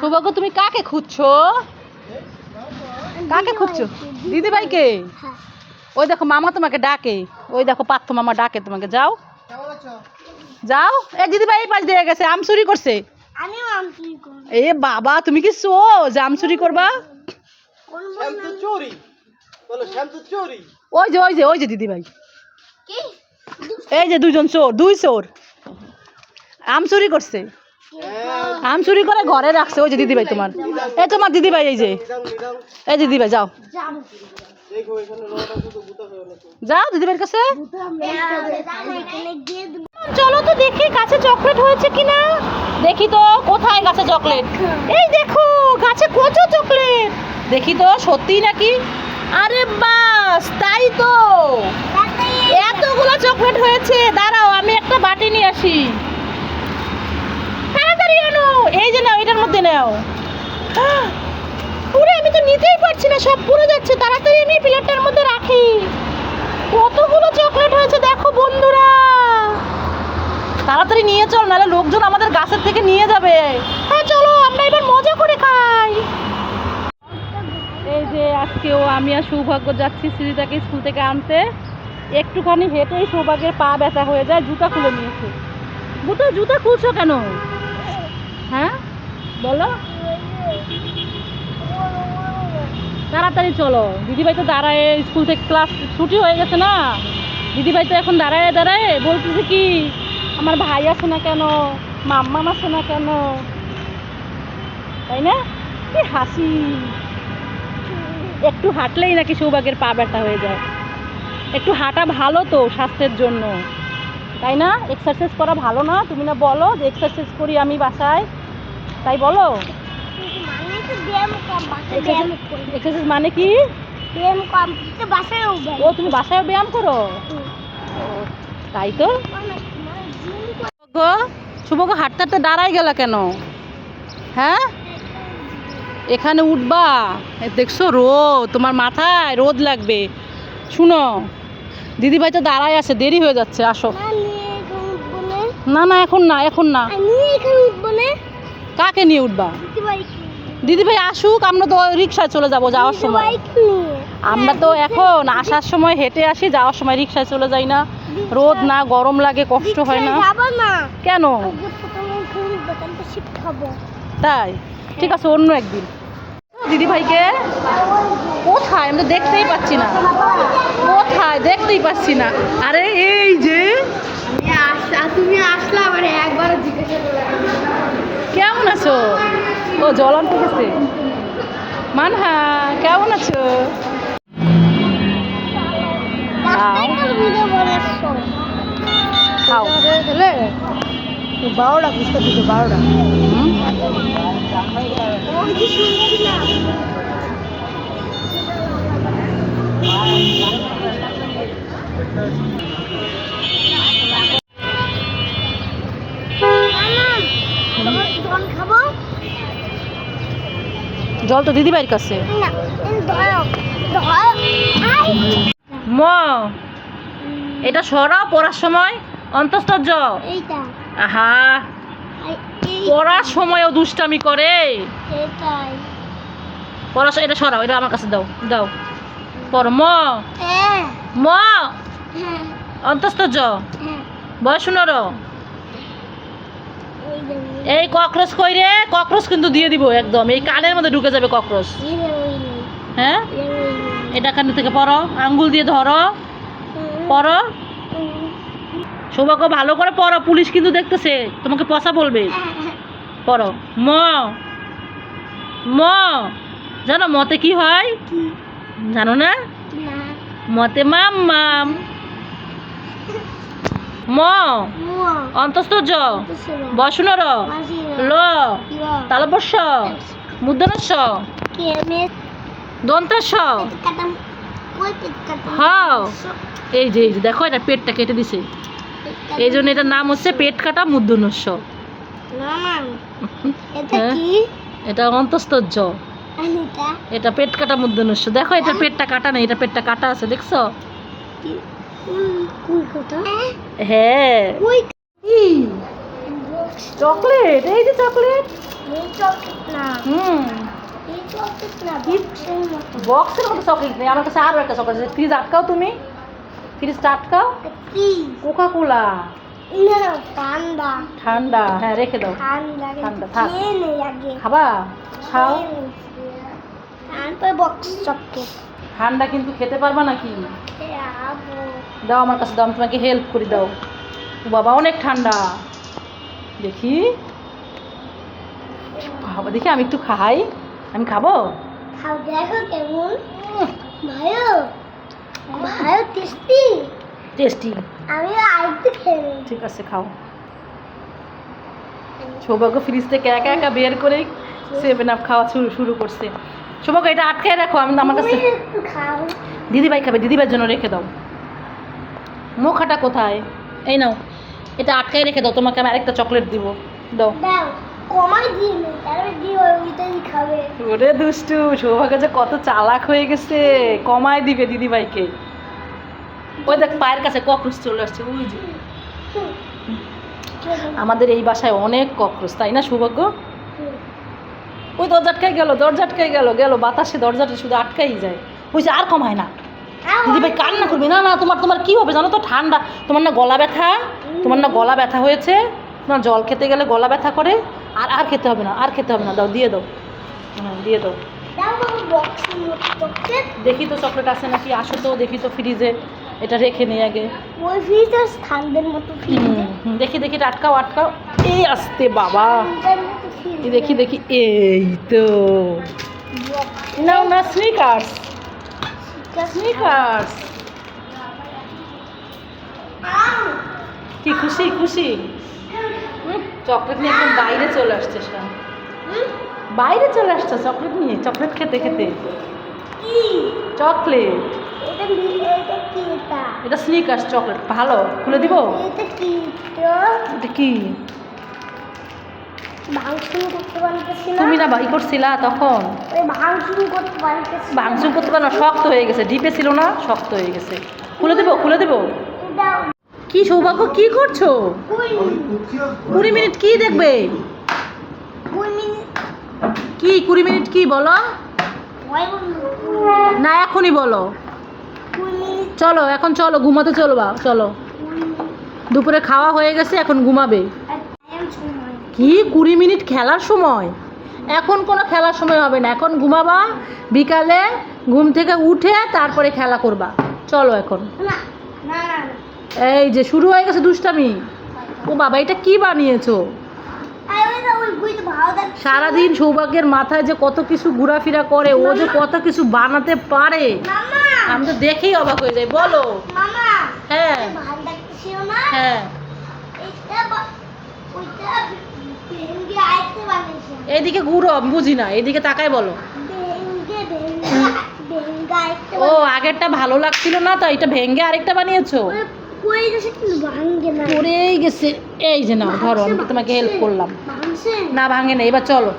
সৌভাগ্য তুমি কাকে খুঁজছো? কাকে খুঁজছো? দিদিভাইকে? ওই দেখো মামা তোমাকে ডাকে, ওই দেখো পার্থ মামা ডাকে তোমাকে। যাও যাও। এ দিদিভাই এই পাশ দিয়ে গেছে, আম চুরি করছে। এ বাবা, তুমি কি চো যে আম চুরি করবা? ওই যে দিদিভাই, এই যে দুজন চোর, দুই চোর আম চুরি করছে। আম চুরি করে ঘরে রাখছে। ওই যে দিদিভাই তোমার, এই তোমার দিদিভাই, এই যে এই দিদিভাই, যাও যাও দিদিভাইয়ের কাছে। চলো তো দেখি গাছে চকলেট হয়েছে কিনা। দেখি তো কোথায় গাছে চকলেট। এই দেখো গাছে কত চকলেট। দেখি তো সত্যি নাকি। আরে বাস, তাই তো, এতগুলো চকলেট হয়েছে। দাঁড়াও আমি একটা বাটি নিয়ে আসি। তাড়াতাড়ি আনো। এই যে নাও, এটার মধ্যে নাও। পুরো আমি তো নিতেই পারছি না, সব পুরো যাচ্ছে। তাড়াতাড়ি আমি প্লেটটার মধ্যে রাখি। কতগুলো চকলেট হয়েছে দেখো বন্ধুরা। তাড়াতাড়ি নিয়ে চল, নাহলে লোকজন আমাদের গাছের থেকে নিয়ে যাবে। হ্যাঁ চলো আমরা এবার মজা করে খাই। এই যে আজকেও আমি আর সৌভাগ্য যাচ্ছি সৃজিতাকে স্কুল থেকে আনতে। একটুখানি হেঁটেই সৌভাগ্যের পা ব্যথা হয়ে যায়, জুতা খুলে নিয়েছে। জুতা খুলছো কেন? হ্যাঁ বলো, তাড়াতাড়ি চলো। দিদিভাই তো দাঁড়ায়, স্কুল থেকে ক্লাস ছুটি হয়ে গেছে না, দিদিভাই তো এখন দাঁড়ায় দাঁড়ায় বলতেছে কি, আমার ভাই আসে না কেন, মাম্মা আসে না কেন, তাই না? কি হাসি। একটু হাঁটলেই নাকি সৌভাগ্যের পা ব্যথা হয়ে যায়। একটু হাঁটা ভালো তো স্বাস্থ্যের জন্য, তাই না? এক্সারসাইজ করা ভালো না? তুমি না বলো যে এক্সারসাইজ করি আমি বাসায়, তাই বলো। এক্সারসাইজ মানে কি? ও তুমি বাসায় ব্যায়াম করো? তাই তো। শুভকে হাঁটতে হাঁটতে দাঁড়াই গেল কেন? হ্যাঁ এখানে উঠবা, দেখছো রোদ, তোমার মাথায় রোদ লাগবে। শুনো দিদিভাই তো দাঁড়ায় আছে, দেরি হয়ে যাচ্ছে, আসো। না না এখন না, এখন না। কাকে নিয়ে উঠবা? দিদিভাই আসুক, আমরা তো রিক্সায় চলে যাবো যাওয়ার সময়। আমরা তো এখন আসার সময় হেঁটে আসি, যাওয়ার সময় রিক্সায় চলে যাই না। রোদ না গরম লাগে, কষ্ট হয় না? কেন? তাই ঠিক আছে, অন্য একদিন। দিদিভাইকে কোথায়? আমি তো দেখতেই পাচ্ছি না। কোথায়? দেখতেই পাচ্ছি না। আরে এই যে তুমি আসলা, মানে একবার জিজ্ঞাসা করলাম কেমন আছো? ও জল আনতে গেছে। মানহা কেমন আছো? খাও। 12টা বুঝতে দিতে 12টা। জল তো দিদিভাইয়ের কাছে। ম এটা সরাও, পড়ার সময় অন্তঃস্তর। আহা, পড়ার সময়ও দুষ্টামি করে। পড়ার এটা সরাও, এটা আমার কাছে দাও, দাও পড়ো। ম অন্তঃস্তর বয়স 15। এই ককরোচ কই রে? ককরোচ কিন্তু দিয়ে দিব একদম, এই কানের মধ্যে ঢুকে যাবে ককরোচ। হ্যাঁ এটা কানের থেকে পড়ো, আঙ্গুল দিয়ে ধরো, পড়ো। সৌভাগ্য ভালো করে পড়ো, পুলিশ কিন্তু দেখতেছে, তোমাকে পচা বলবে। পড়ো। ম জানো মতে কি হয়? জানো না? মতে মাম। ম অন্তঃস্তর বয়স 15। ল তালবস্য মূর্ধন্য দন্তাস্য। হ্যাঁ এই যে দেখো, এটা পেটটা কেটে দিছে, এই জন্য এটার নাম হচ্ছে পেট কাটা মূর্ধন্যস্য। এটা অন্তঃস্তর, এটা পেট কাটা মূর্ধন্যস্য। দেখো এটার পেটটা কাটা নেই, এটা পেটটা কাটা আছে, দেখছো? হ্যাঁ চকলেট, এই যে চকলেট। এই চকলেট না হুম এই চকলেট না বক্সের মতো বক্সের মতো চকলেট নেই, আমার কাছে আরও একটা চকলেট আছে। ফ্রিজ আটকাও, তুমি ফ্রিজটা আটকাও। কি কোকা কোলা না ঠান্ডা ঠান্ডা, হ্যাঁ রেখে দাও। ঠান্ডা ঠান্ডা, থাক। খেয়ে নেই আগে খাবা, খাও। তারপর বক্স চকলেট ঠান্ডা কিন্তু খেতে পারবা নাকি? খাবো দাও আমার কাছে, দাও, আমি তোমাকে হেল্প করি, দাও। ও বাবা অনেক ঠান্ডা, দেখি বাবা, দেখি আমি একটু খাই, আমি খাবো। খাও দেখো কেমন ভাইও ভাইও টেস্টি টেস্টি, আমি আরেকটু খেয়ে নিই ঠিক আছে খাও। সৌভাগ্য ফ্রিজ থেকে একা একা বের করে 7 আপ খাওয়া শুরু করছে। সৌভাগ্য এটা আটকায় রাখো, আমি আমার কাছে। তুমি একটু খাও দিদিভাই খাবে, দিদিভাইয়ের জন্য রেখে দাও। মুখাটা কোথায়? এই নাও, এটা আটকায় রেখে দাও, তোমাকে আমি আরেকটা চকলেট দিব, দাও। দাও কমাই দিয়ে নেই তারপরে দিয়ে ওইটাই খাবে ওরে দুষ্টু, সৌভাগ্য যে কত চালাক হয়ে গেছে, কমায় দিবে দিদিভাইকে। ওই দেখ পায়ের কাছে ককরোচ চলে আসছে, ওই যে। আমাদের এই বাসায় অনেক ককরোচ, তাই না সৌভাগ্য? ওই দরজা আটকাই গেল, দরজা আটকাই গেল, গেল বাতাসে দরজাটা শুধু আটকাই যায়। ওই যে আর কমায় না। দিদিভাই কান্না করবি না, না তোমার কি হবে জানো তো? ঠান্ডা, তোমার না গলা ব্যথা, তোমার না গলা ব্যথা হয়েছে, তোমার জল খেতে গেলে গলা ব্যথা করে। আর আর খেতে হবে না, আর খেতে হবে না, দাও, দিয়ে দাও। হ্যাঁ দিয়ে দাও। দাও বাবা বক্সের মতো চকলেট দেখি তো চকলেট আছে নাকি, আসো তো দেখি তো ফ্রিজে, এটা রেখে নিই আগে। ওই ফ্রিজের ঠান্ডার মতো ফ্রিজ দেখি দেখি, এটা আটকাও আটকাও, এই আসতে বাবা, ঠান্ডার মতো ফ্রিজ এই দেখি দেখি, এই তো। নাও না, স্নিকার্স, স্নিকার্স। কি খুশি খুশি, চকলেট নিয়ে একদম বাইরে চলে আসছে সব, বাইরে চলে আসছে চকলেট নিয়ে, চকলেট খেতে খেতে। কি চকলেট, এটা এটা কি এটা এটা স্নিকার্স চকলেট, ভালো, খুলে দিব। এটা কি তো এটা কি? ভাঙচুর করতে পারতেছি না তুমি না বাই করছিলা তখন? ওই ভাঙচুর করতে পারতেছি ভাঙচুর করতে পারো না, শক্ত হয়ে গেছে, ডিপে ছিল না, শক্ত হয়ে গেছে। খুলে দেবো, খুলে দেবো। দাও কি সৌভাগ্য, কি করছো? 20 মিনিট কি দেখবে? 2 মিনিট কি 20 মিনিট কি বলো? ভয় বন্ধু না এখনই বলো। 2 মিনিট চলো এখন, চলো ঘুমাতে চলবা, চলো। দুপুরে খাওয়া হয়ে গেছে, এখন ঘুমাবে। টাইম সময় কি 20 মিনিট খেলার সময়? এখন কোনো খেলার সময় হবে না, এখন ঘুমাবা, বিকালে ঘুম থেকে উঠে তারপরে খেলা করবা। চলো এখন। না না না এই যে শুরু হয়ে গেছে দুষ্টামি। ও বাবা, এটা কি বানিয়েছো? ওই বুঝতে ভালো দেখ সারাদিন সৌভাগ্যের মাথায় যে কত কিছু ঘোরাফেরা করে, ও যে কত কিছু বানাতে পারে, মামা আমি তো দেখেই অবাক হয়ে যাই। বলো। মামা হ্যাঁ ভালো দেখতেছিল না হ্যাঁ, ওইটা ভেঙ্গে আইতে বানিয়েছে এইদিকে ঘুরো, আমি বুঝি না, এইদিকে তাকাই বলো। ভেঙ্গে আইতে ও আগেরটা ভালো লাগছিল না, তো এটা ভেঙে আরেকটা বানিয়েছো? কই গেছে কিন্তু ভাঙ্গে না পড়েই গেছে। এই যে নাও ধরো, আমি তো তোমাকে হেল্প করলাম। ভাঙছে না ভাঙে না, এবার চলো।